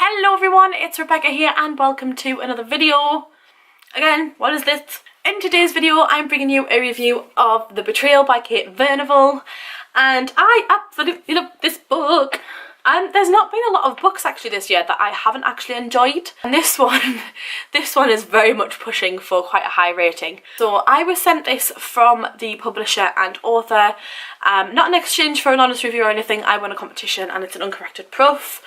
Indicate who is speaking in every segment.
Speaker 1: Hello everyone, it's Rebecca here and welcome to another video. Again, what is this? In today's video I'm bringing you a review of The Betrayal by FURNIVALL, and I absolutely love this book. And there's not been a lot of books actually this year that I haven't actually enjoyed, and this one is very much pushing for quite a high rating. So I was sent this from the publisher and author, not in exchange for an honest review or anything. I won a competition and it's an uncorrected proof,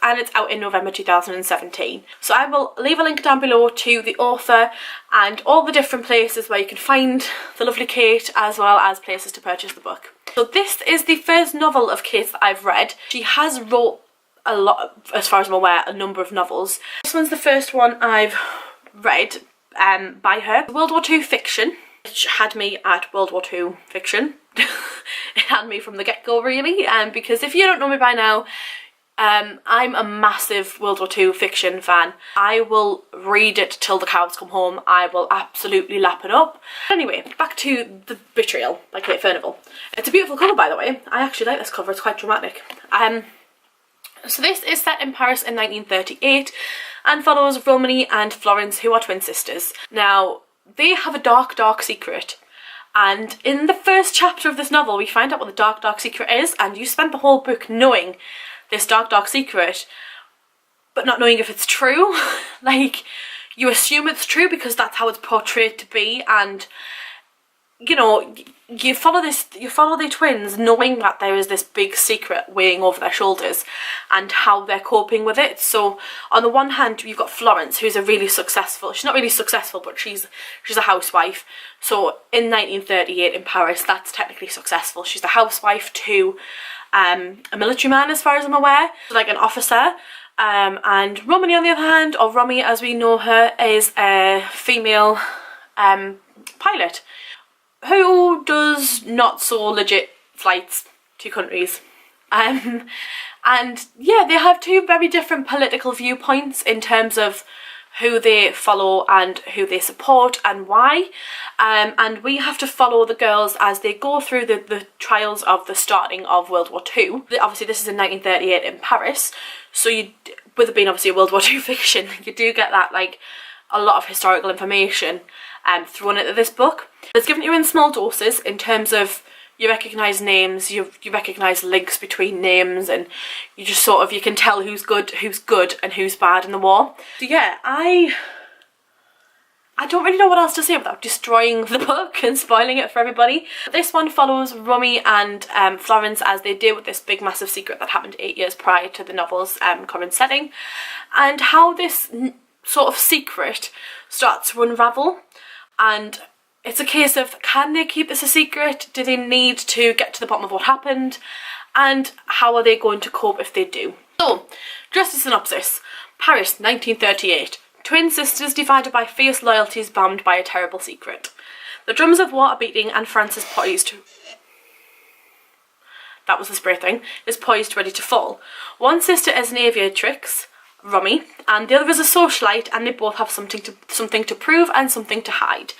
Speaker 1: and it's out in November 2017. So I will leave a link down below to the author and all the different places where you can find the lovely Kate, as well as places to purchase the book. So this is the first novel of Kate's that I've read. She has wrote a lot, as far as I'm aware, a number of novels. This one's the first one I've read by her. World War II fiction, which had me at World War II fiction. It had me from the get-go really, because if you don't know me by now, I'm a massive World War II fiction fan. I will read it till the cows come home. I will absolutely lap it up. Anyway, back to The Betrayal by Kate FURNIVALL. It's a beautiful cover, by the way. I actually like this cover, it's quite dramatic. So this is set in Paris in 1938 and follows Romany and Florence, who are twin sisters. Now, they have a dark, dark secret. And in the first chapter of this novel, we find out what the dark, dark secret is, and you spend the whole book knowing this dark, dark secret, but not knowing if it's true. Like, you assume it's true because that's how it's portrayed to be, and you know, you follow the twins knowing that there is this big secret weighing over their shoulders and how they're coping with it. So on the one hand, you've got Florence, who's a really successful, she's not really successful, but she's a housewife. So in 1938 in Paris, that's technically successful. She's a housewife to a military man, as far as I'm aware, like an officer. And Romany, on the other hand, or Romy as we know her, is a female pilot who does not so legit flights to countries. And yeah, they have two very different political viewpoints in terms of who they follow and who they support and why. And we have to follow the girls as they go through the trials of the starting of World War II. Obviously this is in 1938 in Paris, so you, with it being obviously a World War II fiction, you do get that, like, a lot of historical information thrown into this book. It's given you in small doses in terms of you recognise names, you recognise links between names, and you just sort of, you can tell who's good and who's bad in the war. So yeah, I don't really know what else to say without destroying the book and spoiling it for everybody. This one follows Romy and Florence as they deal with this big massive secret that happened 8 years prior to the novel's current setting, and how this sort of secret starts to unravel. And it's a case of, can they keep this a secret? Do they need to get to the bottom of what happened? And how are they going to cope if they do? So, just a synopsis. Paris, 1938. Twin sisters divided by fierce loyalties, bound by a terrible secret. The drums of war are beating and France is poised. That was the spray thing. Is poised, ready to fall. One sister is an aviatrix, Romy, and the other is a socialite, and they both have something to prove and something to hide.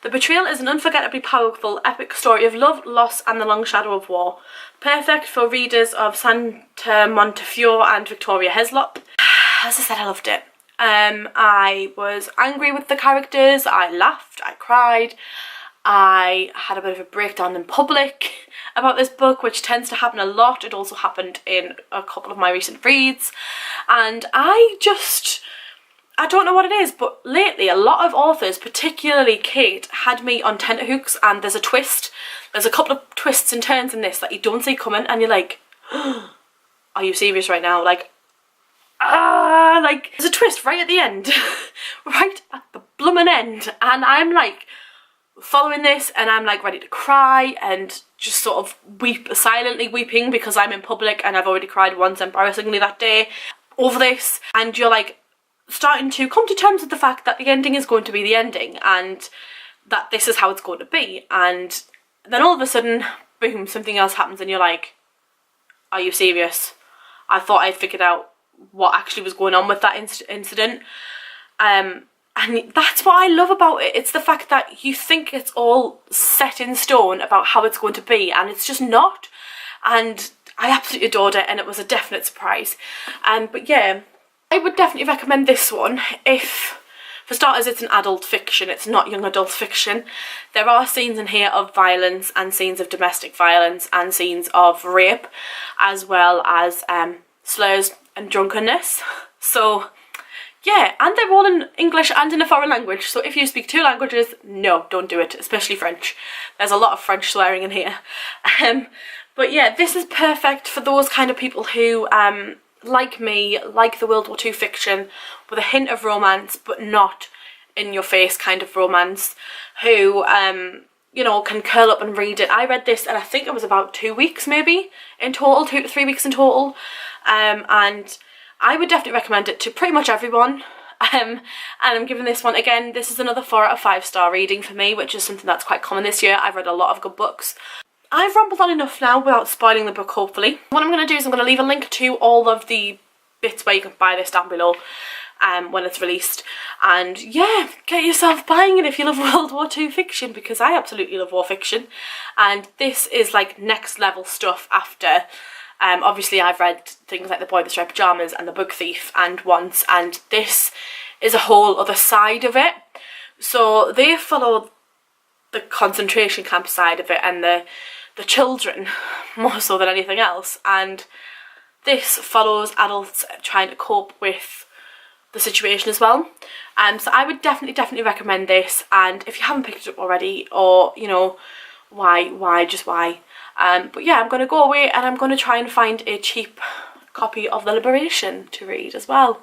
Speaker 1: The Betrayal is an unforgettably powerful, epic story of love, loss, and the long shadow of war. Perfect for readers of Santa Montefiore and Victoria Heslop. As I said, I loved it. I was angry with the characters, I laughed, I cried, I had a bit of a breakdown in public about this book, which tends to happen a lot. It also happened in a couple of my recent reads, and I don't know what it is, but lately a lot of authors, particularly Kate, had me on tenterhooks, and there's a twist. There's a couple of twists and turns in this that you don't see coming, and you're like, are you serious right now? Like, there's a twist right at the end, right at the bloomin' end, and I'm like following this, and I'm like ready to cry and just sort of silently weeping because I'm in public and I've already cried once embarrassingly that day over this, and you're like starting to come to terms with the fact that the ending is going to be the ending and that this is how it's going to be. And then all of a sudden, boom, something else happens and you're like, are you serious? I thought I'd figured out what actually was going on with that incident. And that's what I love about it. It's the fact that you think it's all set in stone about how it's going to be, and it's just not. And I absolutely adored it, and it was a definite surprise. But yeah, I would definitely recommend this one. If, for starters, it's an adult fiction, it's not young adult fiction. There are scenes in here of violence and scenes of domestic violence and scenes of rape, as well as slurs and drunkenness. So yeah, and they're all in English and in a foreign language, so if you speak 2 languages, no, don't do it, especially French. There's a lot of French swearing in here. But yeah, this is perfect for those kind of people who, like me, like the World War II fiction with a hint of romance, but not in your face kind of romance, who, you know, can curl up and read it. I read this, and I think it was about 2 weeks maybe in total, 2 to 3 weeks in total, and I would definitely recommend it to pretty much everyone. And I'm giving this one, again, this is another 4 out of 5 star reading for me, which is something that's quite common this year. I've read a lot of good books. I've rambled on enough now without spoiling the book, hopefully. What I'm going to do is I'm going to leave a link to all of the bits where you can buy this down below when it's released. And yeah, get yourself buying it if you love World War II fiction, because I absolutely love war fiction. And this is like next level stuff after... obviously I've read things like The Boy with Striped Pyjamas and The Book Thief and Once, and this is a whole other side of it. So they follow the concentration camp side of it and the children more so than anything else, and this follows adults trying to cope with the situation as well. So I would definitely recommend this, and if you haven't picked it up already, or you know, why just why. But yeah, I'm going to go away and I'm going to try and find a cheap copy of The Liberation to read as well,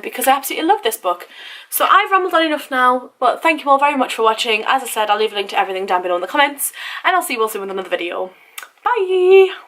Speaker 1: because I absolutely love this book. So I've rambled on enough now, but thank you all very much for watching. As I said, I'll leave a link to everything down below in the comments, and I'll see you all soon with another video. Bye!